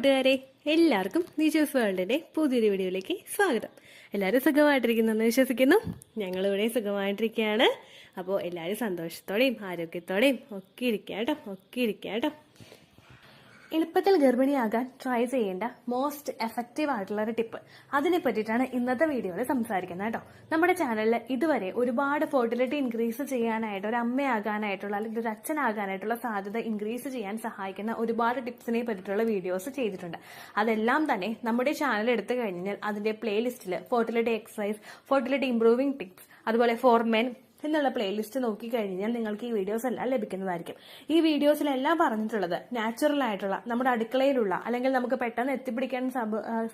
കൂട്ടുകാരെ, എല്ലാവർക്കും നിജൂസ് വേൾഡിന്റെ പുതിയൊരു വീഡിയോയിലേക്ക് സ്വാഗതം. എല്ലാവരും സുഖമായിട്ടിരിക്കുന്നെന്ന് വിശ്വസിക്കുന്നു. ഞങ്ങളിവിടെ സുഖമായിട്ടിരിക്കുകയാണ്. അപ്പോൾ എല്ലാവരും സന്തോഷത്തോടെയും ആരോഗ്യത്തോടെയും ഒക്കെ ഇരിക്കാട്ടോ. എളുപ്പത്തിൽ ഗർഭിണിയാകാൻ ട്രൈ ചെയ്യേണ്ട മോസ്റ്റ് എഫക്റ്റീവ് ആയിട്ടുള്ള ഒരു ടിപ്പ്, അതിനെ പറ്റിയിട്ടാണ് ഇന്നത്തെ വീഡിയോയിൽ സംസാരിക്കുന്നത് കേട്ടോ. നമ്മുടെ ചാനലിൽ ഇതുവരെ ഒരുപാട് ഫെർട്ടിലിറ്റി ഇൻക്രീസ് ചെയ്യാനായിട്ട്, ഒരു അമ്മയാകാനായിട്ടുള്ള അല്ലെങ്കിൽ ഒരു അച്ഛനാകാനായിട്ടുള്ള സാധ്യത ഇൻക്രീസ് ചെയ്യാൻ സഹായിക്കുന്ന ഒരുപാട് ടിപ്സിനെ പറ്റിയിട്ടുള്ള വീഡിയോസ് ചെയ്തിട്ടുണ്ട്. അതെല്ലാം തന്നെ നമ്മുടെ ചാനൽ എടുത്തു കഴിഞ്ഞാൽ അതിന്റെ പ്ലേലിസ്റ്റിൽ fertility exercise, fertility improving tips, അതുപോലെ ഫോർ മെൻ എന്നുള്ള പ്ലേലിസ്റ്റ് നോക്കിക്കഴിഞ്ഞാൽ നിങ്ങൾക്ക് ഈ വീഡിയോസ് എല്ലാം ലഭിക്കുന്നതായിരിക്കും. ഈ വീഡിയോസിലെല്ലാം പറഞ്ഞിട്ടുള്ളത് നാച്ചുറൽ ആയിട്ടുള്ള, നമ്മുടെ അടുക്കളയിലുള്ള, അല്ലെങ്കിൽ നമുക്ക് പെട്ടെന്ന് എത്തിപ്പിടിക്കാൻ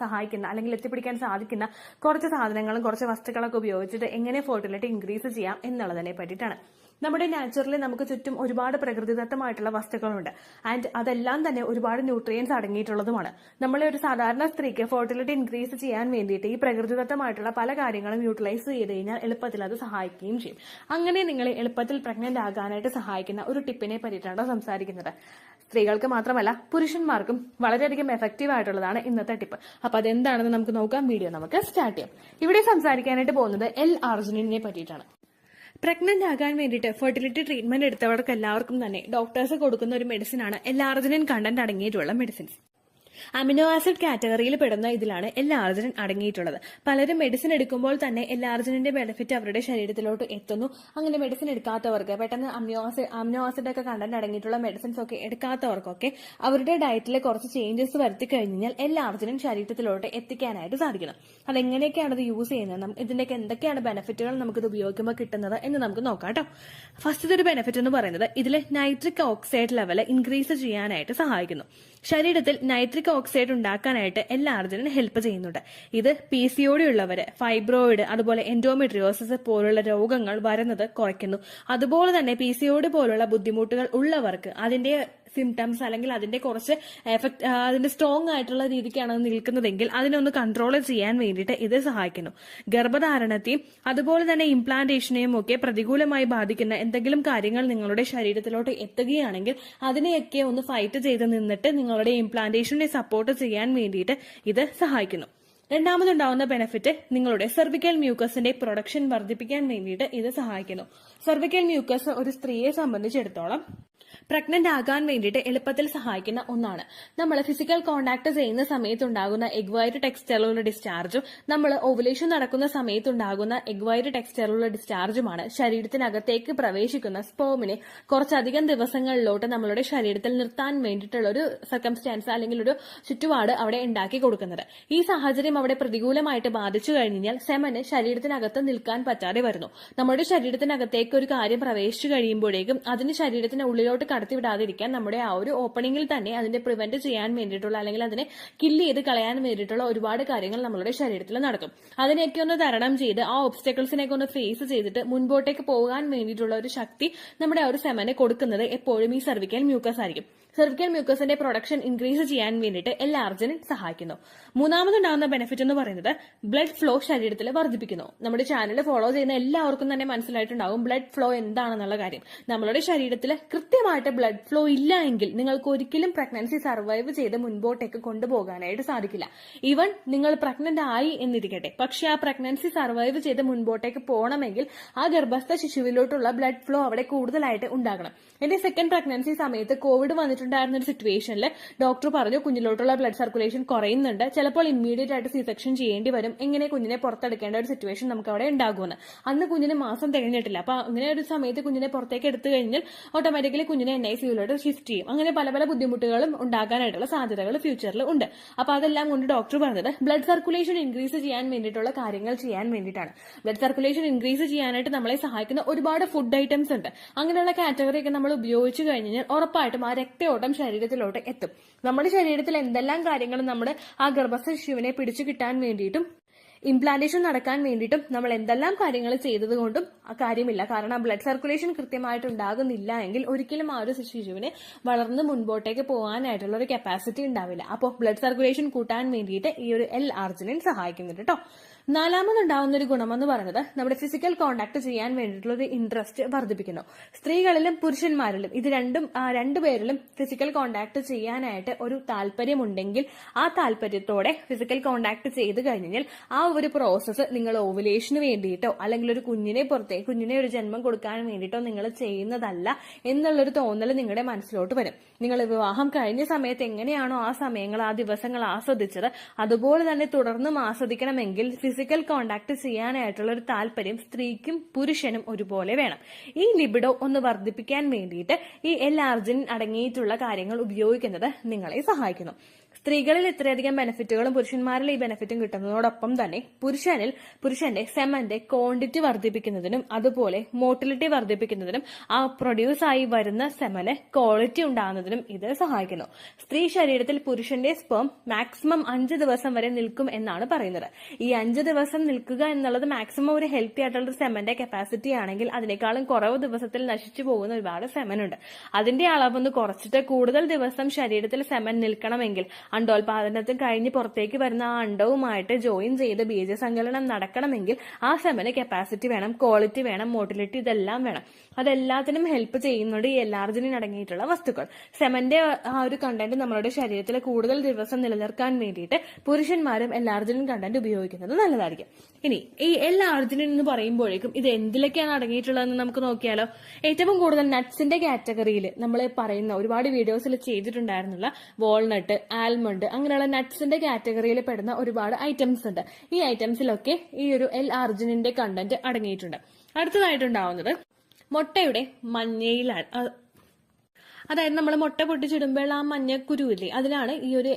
സഹായിക്കുന്ന അല്ലെങ്കിൽ എത്തിപ്പിടിക്കാൻ സാധിക്കുന്ന കുറച്ച് സാധനങ്ങളും കുറച്ച് വസ്തുക്കളൊക്കെ ഉപയോഗിച്ചിട്ട് എങ്ങനെ ഫെർട്ടിലിറ്റി ഇൻക്രീസ് ചെയ്യാം എന്നുള്ളതിനെ പറ്റിയിട്ടാണ്. നമ്മുടെ നാച്ചുറലി നമുക്ക് ചുറ്റും ഒരുപാട് പ്രകൃതിദത്തമായിട്ടുള്ള വസ്തുക്കളുണ്ട്. ആൻഡ് അതെല്ലാം തന്നെ ഒരുപാട് ന്യൂട്രിയൻസ് അടങ്ങിയിട്ടുള്ളതുമാണ്. നമ്മളെ ഒരു സാധാരണ സ്ത്രീക്ക് ഫെർട്ടിലിറ്റി ഇൻക്രീസ് ചെയ്യാൻ വേണ്ടിയിട്ട് ഈ പ്രകൃതിദത്തമായിട്ടുള്ള പല കാര്യങ്ങളും യൂട്ടിലൈസ് ചെയ്ത് കഴിഞ്ഞാൽ എളുപ്പത്തിൽ അത് സഹായിക്കുകയും ചെയ്യും. അങ്ങനെ നിങ്ങൾ എളുപ്പത്തിൽ പ്രഗ്നന്റ് ആകാനായിട്ട് സഹായിക്കുന്ന ഒരു ടിപ്പിനെ പറ്റിയിട്ടാണ് സംസാരിക്കുന്നത്. സ്ത്രീകൾക്ക് മാത്രമല്ല പുരുഷന്മാർക്കും വളരെയധികം എഫക്റ്റീവ് ആയിട്ടുള്ളതാണ് ഇന്നത്തെ ടിപ്പ്. അപ്പൊ അതെന്താണെന്ന് നമുക്ക് നോക്കാം. വീഡിയോ നമുക്ക് സ്റ്റാർട്ട് ചെയ്യാം. ഇവിടെ സംസാരിക്കാനായിട്ട് പോകുന്നത് L-ആർജിനിനെ പറ്റിയിട്ടാണ്. പ്രഗ്നന്റ് ആകാൻ വേണ്ടിയിട്ട് ഫെർട്ടിലിറ്റി ട്രീറ്റ്മെന്റ് എടുത്തവർക്ക് എല്ലാവർക്കും തന്നെ ഡോക്ടേഴ്സ് കൊടുക്കുന്ന ഒരു മെഡിസിനാണ് L-ആർജിനിൻ കണ്ടന്റ് അടങ്ങിയിട്ടുള്ള മെഡിസിൻസ്. അമിനോ ആസിഡ് കാറ്റഗറിയിൽ പെടുന്ന ഇതിലാണ് L-ആർജിനിൻ അടങ്ങിയിട്ടുള്ളത്. പലരും മെഡിസിൻ എടുക്കുമ്പോൾ തന്നെ L-ആർജിനിന്റെ ബെനിഫിറ്റ് അവരുടെ ശരീരത്തിലോട്ട് എത്തുന്നു. അങ്ങനെ മെഡിസിൻ എടുക്കാത്തവർക്ക്, പെട്ടെന്ന് അമിനോ ആസിഡ് ഒക്കെ കണ്ടന്റ് അടങ്ങിയിട്ടുള്ള മെഡിസിൻസ് ഒക്കെ എടുക്കാത്തവർക്കൊക്കെ അവരുടെ ഡയറ്റിൽ കുറച്ച് ചേഞ്ചസ് വരുത്തി കഴിഞ്ഞാൽ L-ആർജിനിൻ ശരീരത്തിലോട്ട് എത്തിക്കാനായിട്ട് സാധിക്കണം. അതെങ്ങനെയൊക്കെയാണ് ഇത് യൂസ് ചെയ്യുന്നത്, ഇതിന്റെയൊക്കെ എന്തൊക്കെയാണ് ബെനിഫിറ്റുകൾ നമുക്കിത് ഉപയോഗിക്കുമ്പോൾ കിട്ടുന്നത് എന്ന് നമുക്ക് നോക്കാം കേട്ടോ. ഫസ്റ്റ് ഒരു ബെനിഫിറ്റ് എന്ന് പറയുന്നത് ഇതിൽ നൈട്രിക് ഓക്സൈഡ് ലെവൽ ഇൻക്രീസ് ചെയ്യാനായിട്ട് സഹായിക്കുന്നു. ശരീരത്തിൽ നൈട്രിക് ഓക്സൈഡ് ഉണ്ടാക്കാനായിട്ട് L-ആർജിനിൻ ഹെൽപ്പ് ചെയ്യുന്നുണ്ട്. ഇത് PCOD ഉള്ളവര്, ഫൈബ്രോയിഡ്, അതുപോലെ എൻഡോമെട്രിയോസിസ് പോലുള്ള രോഗങ്ങൾ വരുന്നത് കുറയ്ക്കുന്നു. അതുപോലെ തന്നെ PCOD പോലുള്ള ബുദ്ധിമുട്ടുകൾ ഉള്ളവർക്ക് അതിന്റെ സിംറ്റംസ് അല്ലെങ്കിൽ അതിന്റെ കുറച്ച് എഫക്ട്, അതിന്റെ സ്ട്രോങ് ആയിട്ടുള്ള രീതിക്കാണ് നിൽക്കുന്നതെങ്കിൽ അതിനൊന്ന് കൺട്രോൾ ചെയ്യാൻ വേണ്ടിയിട്ട് ഇത് സഹായിക്കുന്നു. ഗർഭധാരണത്തെയും അതുപോലെ തന്നെ ഇംപ്ലാന്റേഷനെയും ഒക്കെ പ്രതികൂലമായി ബാധിക്കുന്ന എന്തെങ്കിലും കാര്യങ്ങൾ നിങ്ങളുടെ ശരീരത്തിലോട്ട് എത്തുകയാണെങ്കിൽ അതിനെയൊക്കെ ഒന്ന് ഫൈറ്റ് ചെയ്ത് നിന്നിട്ട് നിങ്ങളുടെ ഇംപ്ലാന്റേഷനെ സപ്പോർട്ട് ചെയ്യാൻ വേണ്ടിയിട്ട് ഇത് സഹായിക്കുന്നു. രണ്ടാമതുണ്ടാവുന്ന ബെനിഫിറ്റ് നിങ്ങളുടെ സെർവിക്കൽ മ്യൂക്കസിന്റെ പ്രൊഡക്ഷൻ വർദ്ധിപ്പിക്കാൻ വേണ്ടിയിട്ട് ഇത് സഹായിക്കുന്നു. സെർവിക്കൽ മ്യൂക്കസ് ഒരു സ്ത്രീയെ സംബന്ധിച്ചിടത്തോളം പ്രഗ്നന്റ് ആകാൻ വേണ്ടിയിട്ട് എളുപ്പത്തിൽ സഹായിക്കുന്ന ഒന്നാണ്. നമ്മൾ ഫിസിക്കൽ കോണ്ടാക്ട് ചെയ്യുന്ന സമയത്തുണ്ടാകുന്ന എഗ് വൈറ്റ് ടെക്സ്റ്റൈലുള്ള ഡിസ്ചാർജും നമ്മൾ ഓവുലേഷൻ നടക്കുന്ന സമയത്തുണ്ടാകുന്ന എഗ് വൈറ്റ് ടെക്സ്റ്റൈലുള്ള ഡിസ്ചാർജുമാണ് ശരീരത്തിനകത്തേക്ക് പ്രവേശിക്കുന്ന സ്പേമിനെ കുറച്ചധികം ദിവസങ്ങളിലോട്ട് നമ്മളുടെ ശരീരത്തിൽ നിർത്താൻ വേണ്ടിയിട്ടുള്ള ഒരു സർക്കംസ്റ്റാൻസ് അല്ലെങ്കിൽ ഒരു ചുറ്റുപാട് അവിടെ ഉണ്ടാക്കി കൊടുക്കുന്നത്. ഈ സാഹചര്യം അവിടെ പ്രതികൂലമായിട്ട് ബാധിച്ചു കഴിഞ്ഞാൽ സെമന് ശരീരത്തിനകത്ത് നിൽക്കാൻ പറ്റാതെ വരുന്നു. നമ്മുടെ ശരീരത്തിനകത്തേക്ക് ഒരു കാര്യം പ്രവേശിച്ചു കഴിയുമ്പോഴേക്കും അതിന് ശരീരത്തിന് ഉള്ളിലോട്ട് കടത്തിവിടാതിരിക്കാൻ നമ്മുടെ ആ ഒരു ഓപ്പണിംഗിൽ തന്നെ അതിനെ പ്രിവെന്റ് ചെയ്യാൻ വേണ്ടിയിട്ടുള്ള അല്ലെങ്കിൽ അതിനെ കില്ല് ചെയ്ത് കളയാൻ വേണ്ടിയിട്ടുള്ള ഒരുപാട് കാര്യങ്ങൾ നമ്മളുടെ ശരീരത്തിൽ നടക്കും. അതിനെയൊക്കെ ഒന്ന് തരണം ചെയ്ത് ആ ഒബ്സ്റ്റക്കിൾസിനെയൊക്കെ ഒന്ന് ഫേസ് ചെയ്തിട്ട് മുൻപോട്ടേക്ക് പോകാൻ വേണ്ടിയിട്ടുള്ള ഒരു ശക്തി നമ്മുടെ ആ ഒരു സെമനെ കൊടുക്കുന്നത് എപ്പോഴും ഈ സെർവിക്കൽ മ്യൂക്കസ് ആയിരിക്കും. സെർവിക്കൽ മ്യൂക്കസിന്റെ പ്രൊഡക്ഷൻ ഇൻക്രീസ് ചെയ്യാൻ വേണ്ടിയിട്ട് L-ആർജിനിൻ സഹായിക്കുന്നു. മൂന്നാമതുണ്ടാകുന്ന ബെനിഫിറ്റ് എന്ന് പറയുന്നത് ബ്ലഡ് ഫ്ലോ ശരീരത്തിൽ വർദ്ധിപ്പിക്കുന്നു. നമ്മുടെ ചാനൽ ഫോളോ ചെയ്യുന്ന എല്ലാവർക്കും തന്നെ മനസ്സിലായിട്ടുണ്ടാകും ബ്ലഡ് ഫ്ലോ എന്താണെന്നുള്ള കാര്യം. നമ്മളുടെ ശരീരത്തിൽ കൃത്യമായിട്ട് ബ്ലഡ് ഫ്ലോ ഇല്ല എങ്കിൽ നിങ്ങൾക്ക് ഒരിക്കലും പ്രഗ്നൻസി സർവൈവ് ചെയ്ത് മുൻപോട്ടേക്ക് കൊണ്ടുപോകാനായിട്ട് സാധിക്കില്ല. ഈവൻ നിങ്ങൾ പ്രഗ്നന്റ് ആയി എന്നിരിക്കട്ടെ, പക്ഷെ ആ പ്രഗ്നൻസി സർവൈവ് ചെയ്ത് മുൻപോട്ടേക്ക് പോകണമെങ്കിൽ ആ ഗർഭസ്ഥ ശിശുവിലോട്ടുള്ള ബ്ലഡ് ഫ്ലോ അവിടെ കൂടുതലായിട്ട് ഉണ്ടാകണം. എന്റെ സെക്കൻഡ് പ്രഗ്നൻസി സമയത്ത് കോവിഡ് വന്നിട്ടുണ്ടായിരുന്ന ഒരു സിറ്റുവേഷനിൽ ഡോക്ടർ പറഞ്ഞു കുഞ്ഞിലോട്ടുള്ള ബ്ലഡ് സർക്കുലേഷൻ കുറയുന്നുണ്ട്, ചിലപ്പോൾ ഇമ്മീഡിയറ്റ് ആയിട്ട് C-സെക്ഷൻ ചെയ്യേണ്ടി വരും, എങ്ങനെ കുഞ്ഞിനെ പുറത്തെടുക്കേണ്ട ഒരു സിറ്റുവേഷൻ നമുക്ക് അവിടെ ഉണ്ടാകുമെന്ന്. അന്ന് കുഞ്ഞിന് മാസം തികഞ്ഞിട്ടില്ല. അപ്പൊ അങ്ങനെ ഒരു സമയത്ത് കുഞ്ഞിനെ പുറത്തേക്ക് എടുത്തു കഴിഞ്ഞാൽ ഓട്ടോമാറ്റിക്കലി കുഞ്ഞിനെ NICUലോട്ട് ഷിഫ്റ്റ് ചെയ്യും. അങ്ങനെ പല പല ബുദ്ധിമുട്ടുകളും ഉണ്ടാകാനായിട്ടുള്ള സാധ്യതകൾ ഫ്യൂച്ചറിൽ ഉണ്ട്. അപ്പൊ അതെല്ലാം കൊണ്ട് ഡോക്ടർ പറഞ്ഞത് ബ്ലഡ് സർക്കുലേഷൻ ഇൻക്രീസ് ചെയ്യാൻ വേണ്ടിയിട്ടുള്ള കാര്യങ്ങൾ ചെയ്യാൻ വേണ്ടിയിട്ടാണ്. ബ്ലഡ് സർക്കുലേഷൻ ഇൻക്രീസ് ചെയ്യാനായിട്ട് നമ്മളെ സഹായിക്കുന്ന ഒരുപാട് ഫുഡ് ഐറ്റംസ് ഉണ്ട്. അങ്ങനെയുള്ള കാറ്റഗറിയൊക്കെ നമ്മൾ ഉപയോഗിച്ചു കഴിഞ്ഞാൽ ഉറപ്പായിട്ടും ആ രക്തയോട്ടം ശരീരത്തിലോട്ട് എത്തും. നമ്മുടെ ശരീരത്തിൽ എന്തെല്ലാം കാര്യങ്ങൾ നമ്മുടെ ആ ഗർഭസ്ഥ ശിശുവിനെ പിടിച്ചു കിട്ടാൻ വേണ്ടിയിട്ടും ഇംപ്ലാന്റേഷൻ നടക്കാൻ വേണ്ടിയിട്ടും നമ്മൾ എന്തെല്ലാം കാര്യങ്ങൾ ചെയ്തത് കൊണ്ടും ആ കാര്യമില്ല. കാരണം ബ്ലഡ് സർക്കുലേഷൻ കൃത്യമായിട്ട് ഉണ്ടാകുന്നില്ല എങ്കിൽ ഒരിക്കലും ആ ഒരു ശിശുവിന് വളർന്ന് മുൻപോട്ടേക്ക് പോകാനായിട്ടുള്ള ഒരു കപ്പാസിറ്റി ഉണ്ടാവില്ല. അപ്പോൾ ബ്ലഡ് സർക്കുലേഷൻ കൂട്ടാൻ വേണ്ടിയിട്ട് ഈ ഒരു L-ആർജിനിൻ സഹായിക്കുന്നുണ്ട് കേട്ടോ. നാലാമതുണ്ടാവുന്ന ഒരു ഗുണമെന്ന് പറയുന്നത് നമ്മുടെ ഫിസിക്കൽ കോണ്ടാക്ട് ചെയ്യാൻ വേണ്ടിയിട്ടുള്ള ഒരു ഇൻട്രസ്റ്റ് വർദ്ധിപ്പിക്കുന്നു. സ്ത്രീകളിലും പുരുഷന്മാരിലും ഇത് രണ്ടുപേരിലും ഫിസിക്കൽ കോണ്ടാക്ട് ചെയ്യാനായിട്ട് ഒരു താല്പര്യമുണ്ടെങ്കിൽ ആ താല്പര്യത്തോടെ ഫിസിക്കൽ കോണ്ടാക്ട് ചെയ്ത് കഴിഞ്ഞാൽ ആ ഒരു പ്രോസസ്സ് നിങ്ങൾ ഓവുലേഷന് വേണ്ടിയിട്ടോ അല്ലെങ്കിൽ ഒരു കുഞ്ഞിനെ ഒരു ജന്മം കൊടുക്കാൻ വേണ്ടിയിട്ടോ നിങ്ങൾ ചെയ്യുന്നതല്ല എന്നുള്ളൊരു തോന്നൽ നിങ്ങളുടെ മനസ്സിലോട്ട് വരും. നിങ്ങൾ വിവാഹം കഴിഞ്ഞ സമയത്ത് എങ്ങനെയാണോ ആ സമയങ്ങൾ ആ ദിവസങ്ങൾ ആസ്വദിച്ചത് അതുപോലെ തന്നെ തുടർന്നും ആസ്വദിക്കണമെങ്കിൽ ഫിസിക്കൽ കോണ്ടാക്ട് ചെയ്യാനായിട്ടുള്ള ഒരു താല്പര്യം സ്ത്രീക്കും പുരുഷനും ഒരുപോലെ വേണം. ഈ ലിബിഡോ ഒന്ന് വർദ്ധിപ്പിക്കാൻ വേണ്ടിയിട്ട് ഈ L-arginine അടങ്ങിയിട്ടുള്ള കാര്യങ്ങൾ ഉപയോഗിക്കുന്നത് നിങ്ങളെ സഹായിക്കുന്നു. സ്ത്രീകളിൽ ഇത്രയധികം ബെനിഫിറ്റുകളും പുരുഷന്മാരിൽ ഈ ബെനിഫിറ്റും കിട്ടുന്നതോടൊപ്പം തന്നെ പുരുഷന്റെ സെമന്റെ ക്വാണ്ടിറ്റി വർദ്ധിപ്പിക്കുന്നതിനും അതുപോലെ മോട്ടിലിറ്റി വർദ്ധിപ്പിക്കുന്നതിനും ആ പ്രൊഡ്യൂസ് ആയി വരുന്ന സെമന് ക്വാളിറ്റി ഉണ്ടാകുന്നതിനും ഇത് സഹായിക്കുന്നു. സ്ത്രീ ശരീരത്തിൽ പുരുഷന്റെ സ്പേം മാക്സിമം 5 ദിവസം വരെ നിൽക്കും എന്നാണ് പറയുന്നത്. ഈ 5 ദിവസം നിൽക്കുക എന്നുള്ളത് മാക്സിമം ഒരു ഹെൽത്തി ആയിട്ടുള്ള ഒരു സെമന്റെ കപ്പാസിറ്റി ആണെങ്കിൽ അതിനേക്കാളും കുറവ് ദിവസത്തിൽ നശിച്ചു പോകുന്ന ഒരുപാട് സെമൻ ഉണ്ട്. അതിന്റെ അളവൊന്ന് കുറച്ചിട്ട് കൂടുതൽ ദിവസം ശരീരത്തിൽ സെമൻ നിൽക്കണമെങ്കിൽ അണ്ടോൽപാദനത്തിൽ കഴിഞ്ഞ് പുറത്തേക്ക് വരുന്ന ആ അണ്ടവുമായിട്ട് ജോയിൻ ചെയ്ത് ബീജസങ്കലനം നടക്കണമെങ്കിൽ ആ സെമന് കപ്പാസിറ്റി വേണം, ക്വാളിറ്റി വേണം, മോട്ടിലിറ്റി ഇതെല്ലാം വേണം. അതെല്ലാത്തിനും ഹെൽപ്പ് ചെയ്യുന്നുണ്ട് ഈ L-arginine അടങ്ങിയിട്ടുള്ള വസ്തുക്കൾ. സെമന്റെ ആ ഒരു കണ്ടന്റ് നമ്മുടെ ശരീരത്തിൽ കൂടുതൽ ദിവസം നിലനിർത്താൻ വേണ്ടിയിട്ട് പുരുഷന്മാരും L-arginine കണ്ടന്റ് ഉപയോഗിക്കുന്നത് നല്ലതായിരിക്കും. ഇനി ഈ L-arginine എന്ന് പറയുമ്പോഴേക്കും ഇത് എന്തിലൊക്കെയാണ് അടങ്ങിയിട്ടുള്ളതെന്ന് നമുക്ക് നോക്കിയാലോ. ഏറ്റവും കൂടുതൽ നട്ട്സിന്റെ കാറ്റഗറിയിൽ നമ്മൾ പറയുന്ന ഒരുപാട് വീഡിയോസിൽ ചെയ്തിട്ടുണ്ടായിരുന്നുള്ള വാൾനട്ട്, ആൽമണ്ട് അങ്ങനെയുള്ള നട്ട്സിന്റെ കാറ്റഗറിയിൽ പെടുന്ന ഒരുപാട് ഐറ്റംസ് ഉണ്ട്. ഈ ഐറ്റംസിലൊക്കെ ഈ ഒരു L-arginine കണ്ടന്റ് അടങ്ങിയിട്ടുണ്ട്. അടുത്തതായിട്ടുണ്ടാവുന്നത് മുട്ടയുടെ മഞ്ഞയിലാണ്. അതായത് നമ്മൾ മുട്ട പൊട്ടിച്ചിടുമ്പോൾ ആ മഞ്ഞക്കുരുവില്ലേ അതിലാണ് ഈ ഒരു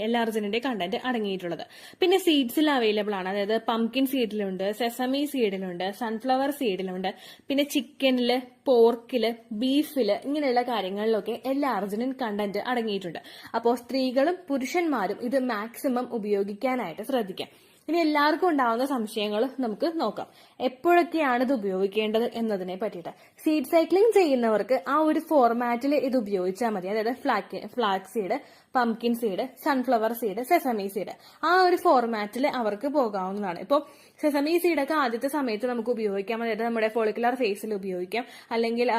L-arginine കണ്ടന്റ് അടങ്ങിയിട്ടുള്ളത്. പിന്നെ സീഡ്സിൽ അവൈലബിൾ ആണ്. അതായത് പംകിൻ സീഡിലുണ്ട്, സെസമി സീഡിലുണ്ട്, സൺഫ്ലവർ സീഡിലുണ്ട്, പിന്നെ ചിക്കനില്, പോർക്കില്, ബീഫില് ഇങ്ങനെയുള്ള കാര്യങ്ങളിലൊക്കെ L-arginine കണ്ടന്റ് അടങ്ങിയിട്ടുണ്ട്. അപ്പോൾ സ്ത്രീകളും പുരുഷന്മാരും ഇത് മാക്സിമം ഉപയോഗിക്കാനായിട്ട് ശ്രദ്ധിക്കാം. ഇനി എല്ലാവർക്കും ഉണ്ടാവുന്ന സംശയങ്ങൾ നമുക്ക് നോക്കാം. എപ്പോഴൊക്കെയാണ് ഇത് ഉപയോഗിക്കേണ്ടത് എന്നതിനെ പറ്റിയിട്ട്. സീഡ് സൈക്ലിംഗ് ചെയ്യുന്നവർക്ക് ആ ഒരു ഫോർമാറ്റിൽ ഇത് ഉപയോഗിച്ചാൽ മതി. അതായത് flax seed, pumpkin seed, sunflower seed, sesame seed ആ ഒരു ഫോർമാറ്റിൽ അവർക്ക് പോകാവുന്നതാണ്. ഇപ്പോൾ സെസമി സീഡൊക്കെ ആദ്യത്തെ സമയത്ത് നമുക്ക് ഉപയോഗിക്കാം. അതായത് നമ്മുടെ ഫോളിക്കുലർ ഫേസിൽ ഉപയോഗിക്കാം. അല്ലെങ്കിൽ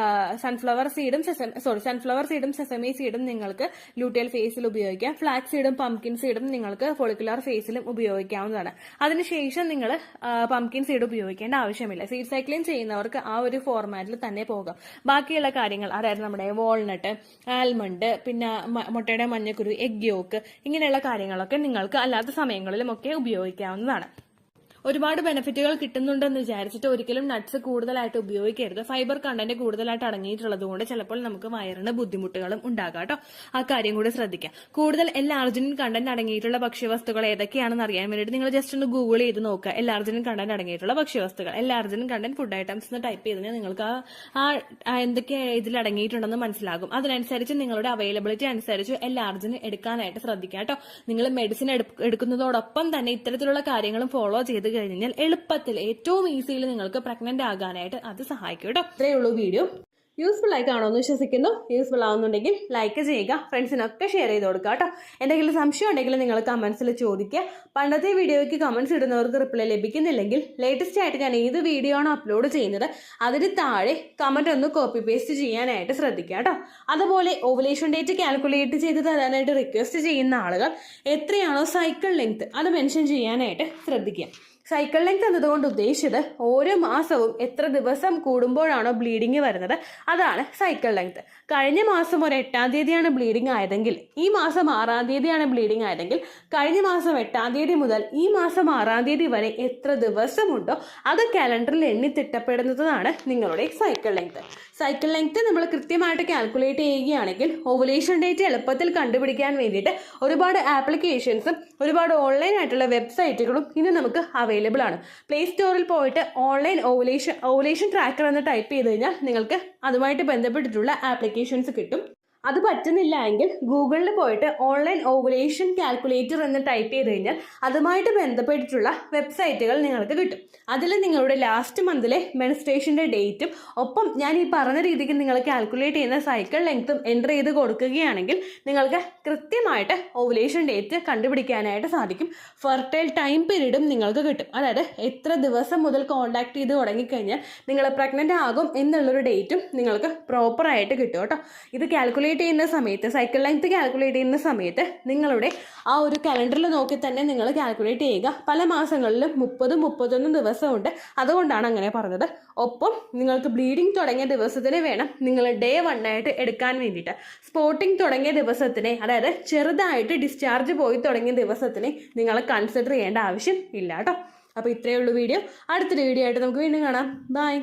സൺഫ്ലവർ സീഡും സെസമി സീഡും നിങ്ങൾക്ക് ലൂട്ടിയൽ ഫേസിൽ ഉപയോഗിക്കാം. ഫ്ലാക്സ് സീഡും പംകിൻ സീഡും നിങ്ങൾക്ക് ഫോളിക്കുലർ ഫേസിലും ഉപയോഗിക്കാവുന്നതാണ്. അതിനുശേഷം നിങ്ങൾ പംകിൻ സീഡ് ഉപയോഗിക്കേണ്ട ആവശ്യമില്ല. സീഡ് സൈക്ലിംഗ് ചെയ്യുന്നവർക്ക് ആ ഒരു ഫോർമാറ്റിൽ തന്നെ പോകാം. ബാക്കിയുള്ള കാര്യങ്ങൾ അതായത് നമ്മുടെ വാൾനട്ട്, ആൽമണ്ട്, പിന്നെ മുട്ടയുടെ മഞ്ഞക്കുരു, എഗ് യോക്ക് ഇങ്ങനെയുള്ള കാര്യങ്ങളൊക്കെ നിങ്ങൾക്ക് അല്ലാത്ത സമയങ്ങളിലും ഒക്കെ ഉപയോഗിക്കാവുന്നതാണ്. ഒരുപാട് ബെനിഫിറ്റുകൾ കിട്ടുന്നുണ്ടെന്ന് വിചാരിച്ചിട്ട് ഒരിക്കലും നട്ട്സ് കൂടുതലായിട്ട് ഉപയോഗിക്കരുത്. ഫൈബർ കണ്ടന്റ് കൂടുതലായിട്ട് അടങ്ങിയിട്ടുള്ളത് കൊണ്ട് ചിലപ്പോൾ നമുക്ക് വയറിന് ബുദ്ധിമുട്ടുകളും ഉണ്ടാകാം കേട്ടോ. ആ കാര്യം കൂടി ശ്രദ്ധിക്കാം. കൂടുതൽ L-arginine കണ്ടന്റ് അടങ്ങിയിട്ടുള്ള ഭക്ഷ്യവസ്തുക്കൾ ഏതൊക്കെയാണെന്ന് അറിയാൻ വേണ്ടിയിട്ട് നിങ്ങൾ ജസ്റ്റ് ഒന്ന് ഗൂഗിൾ ചെയ്ത് നോക്കുക. L-arginine കണ്ടന്റ് അടങ്ങിയിട്ടുള്ള ഭക്ഷ്യവസ്തുക്കൾ, L-arginine കണ്ടന്റ് ഫുഡ് ഐറ്റംസ് എന്ന് ടൈപ്പ് ചെയ്ത് നിങ്ങൾക്ക് എന്തൊക്കെ ഇതിൽ അടങ്ങിയിട്ടുണ്ടെന്ന് മനസ്സിലാകും. അതിനനുസരിച്ച് നിങ്ങളുടെ അവൈലബിലിറ്റി അനുസരിച്ച് L-arginine എടുക്കാനായിട്ട് ശ്രദ്ധിക്കുക കേട്ടോ. നിങ്ങൾ മെഡിസിൻ എടുക്കുന്നതോടൊപ്പം തന്നെ ഇത്തരത്തിലുള്ള കാര്യങ്ങളും ഫോളോ ചെയ്ത് കഴിഞ്ഞാൽ എളുപ്പത്തിൽ ഏറ്റവും ഈസിയിൽ നിങ്ങൾക്ക് പ്രഗ്നന്റ് ആകാനായിട്ട് അത് സഹായിക്കും കേട്ടോ. ഇത്രയേ ഉള്ളൂ വീഡിയോ. യൂസ്ഫുൾ ആയി കാണുമെന്ന് വിശ്വസിക്കുന്നു. യൂസ്ഫുൾ ആവുന്നുണ്ടെങ്കിൽ ലൈക്ക് ചെയ്യുക, ഫ്രണ്ട്സിനൊക്കെ ഷെയർ ചെയ്ത് കൊടുക്കുക കേട്ടോ. എന്തെങ്കിലും സംശയം ഉണ്ടെങ്കിൽ നിങ്ങൾ കമന്റ്സിൽ ചോദിക്കുക. പണ്ടത്തെ വീഡിയോയ്ക്ക് കമന്റ്സ് ഇടുന്നവർക്ക് റിപ്ലൈ ലഭിക്കുന്നില്ലെങ്കിൽ ലേറ്റസ്റ്റ് ആയിട്ട് ഞാൻ ഏത് വീഡിയോ ആണോ അപ്ലോഡ് ചെയ്യുന്നത് അതിന് താഴെ കമന്റ് ഒന്ന് കോപ്പി പേസ്റ്റ് ചെയ്യാനായിട്ട് ശ്രദ്ധിക്കുക കേട്ടോ. അതുപോലെ ഓവുലേഷൻ ഡേറ്റ് കാൽക്കുലേറ്റ് ചെയ്ത് തരാനായിട്ട് റിക്വസ്റ്റ് ചെയ്യുന്ന ആളുകൾ എത്രയാണോ സൈക്കിൾ ലെങ്ത് അത് മെൻഷൻ ചെയ്യാനായിട്ട് ശ്രദ്ധിക്കുക. സൈക്കിൾ ലെങ്ത് എന്നതുകൊണ്ട് ഉദ്ദേശിച്ചത് ഓരോ മാസവും എത്ര ദിവസം കൂടുമ്പോഴാണോ ബ്ലീഡിങ് വരുന്നത് അതാണ് സൈക്കിൾ ലെങ്ത്. കഴിഞ്ഞ മാസം ഒരു 8-ാം തീയതിയാണ് ബ്ലീഡിങ് ആയതെങ്കിൽ ഈ മാസം 6-ാം തീയതിയാണ് ബ്ലീഡിങ് ആയതെങ്കിൽ കഴിഞ്ഞ മാസം 8-ാം തീയതി മുതൽ ഈ മാസം 6-ാം തീയതി വരെ എത്ര ദിവസമുണ്ടോ അത് കാലണ്ടറിൽ എണ്ണി തിട്ടപ്പെടുന്നതാണ് നിങ്ങളുടെ സൈക്കിൾ ലെങ്ത്. സൈക്കിൾ ലെങ്ത് നമ്മൾ കൃത്യമായിട്ട് കാൽക്കുലേറ്റ് ചെയ്യുകയാണെങ്കിൽ ഓവുലേഷൻ ഡേറ്റ് എളുപ്പത്തിൽ കണ്ടുപിടിക്കാൻ വേണ്ടിയിട്ട് ഒരുപാട് ആപ്ലിക്കേഷൻസും ഒരുപാട് ഓൺലൈൻ ആയിട്ടുള്ള വെബ്സൈറ്റുകളും ഇന്ന് നമുക്ക് അവൈലബിൾ ആണ്. പ്ലേ സ്റ്റോറിൽ പോയിട്ട് ഓൺലൈൻ ഓവുലേഷൻ ട്രാക്കർ എന്ന് ടൈപ്പ് ചെയ്ത് കഴിഞ്ഞാൽ നിങ്ങൾക്ക് അതുമായിട്ട് ബന്ധപ്പെട്ടിട്ടുള്ള ആപ്ലിക്കേഷൻസ് കിട്ടും. അത് പറ്റുന്നില്ല എങ്കിൽ ഗൂഗിളിൽ പോയിട്ട് ഓൺലൈൻ ഓവുലേഷൻ കാൽക്കുലേറ്റർ എന്ന് ടൈപ്പ് ചെയ്ത് കഴിഞ്ഞാൽ അതുമായിട്ട് ബന്ധപ്പെട്ടിട്ടുള്ള വെബ്സൈറ്റുകൾ നിങ്ങൾക്ക് കിട്ടും. അതിൽ നിങ്ങളുടെ ലാസ്റ്റ് മന്തിലെ മെൻസ്ട്രേഷൻ്റെ ഡേറ്റും ഒപ്പം ഞാൻ ഈ പറഞ്ഞ രീതിക്ക് നിങ്ങൾ കാൽക്കുലേറ്റ് ചെയ്യുന്ന സൈക്കിൾ ലെങ്ത്തും എൻ്റർ ചെയ്ത് കൊടുക്കുകയാണെങ്കിൽ നിങ്ങൾക്ക് കൃത്യമായിട്ട് ഓവുലേഷൻ ഡേറ്റ് കണ്ടുപിടിക്കാനായിട്ട് സാധിക്കും. ഫെർട്ടൈൽ ടൈം പീരീഡും നിങ്ങൾക്ക് കിട്ടും. അതായത് എത്ര ദിവസം മുതൽ കോൺടാക്ട് ചെയ്ത് തുടങ്ങിക്കഴിഞ്ഞാൽ നിങ്ങൾ പ്രഗ്നൻ്റ് ആകും എന്നുള്ളൊരു ഡേറ്റും നിങ്ങൾക്ക് പ്രോപ്പറായിട്ട് കിട്ടും കേട്ടോ. ഇത് കാൽക്കുലേറ്റ് ചെയ്യുന്ന സമയത്ത്, സൈക്കിൾ ലെങ്ത് കാൽക്കുലേറ്റ് ചെയ്യുന്ന സമയത്ത് നിങ്ങളുടെ ആ ഒരു കലണ്ടറിൽ നോക്കി തന്നെ നിങ്ങൾ കാൽക്കുലേറ്റ് ചെയ്യുക. പല മാസങ്ങളിലും 30-31 ദിവസമുണ്ട്, അതുകൊണ്ടാണ് അങ്ങനെ പറഞ്ഞത്. ഒപ്പം നിങ്ങൾക്ക് ബ്ലീഡിങ് തുടങ്ങിയ ദിവസത്തിന് വേണം നിങ്ങൾ ഡേ 1 ആയിട്ട് എടുക്കാൻ വേണ്ടിയിട്ട്. സ്പോട്ടിങ് തുടങ്ങിയ ദിവസത്തിനെ, അതായത് ചെറുതായിട്ട് ഡിസ്ചാർജ് പോയി തുടങ്ങിയ ദിവസത്തിനെ നിങ്ങൾ കൺസിഡർ ചെയ്യേണ്ട ആവശ്യം ഇല്ല കേട്ടോ. അപ്പോൾ ഇത്രയേ ഉള്ളൂ വീഡിയോ. അടുത്തൊരു വീഡിയോ ആയിട്ട് നമുക്ക് വീണ്ടും കാണാം. ബൈ.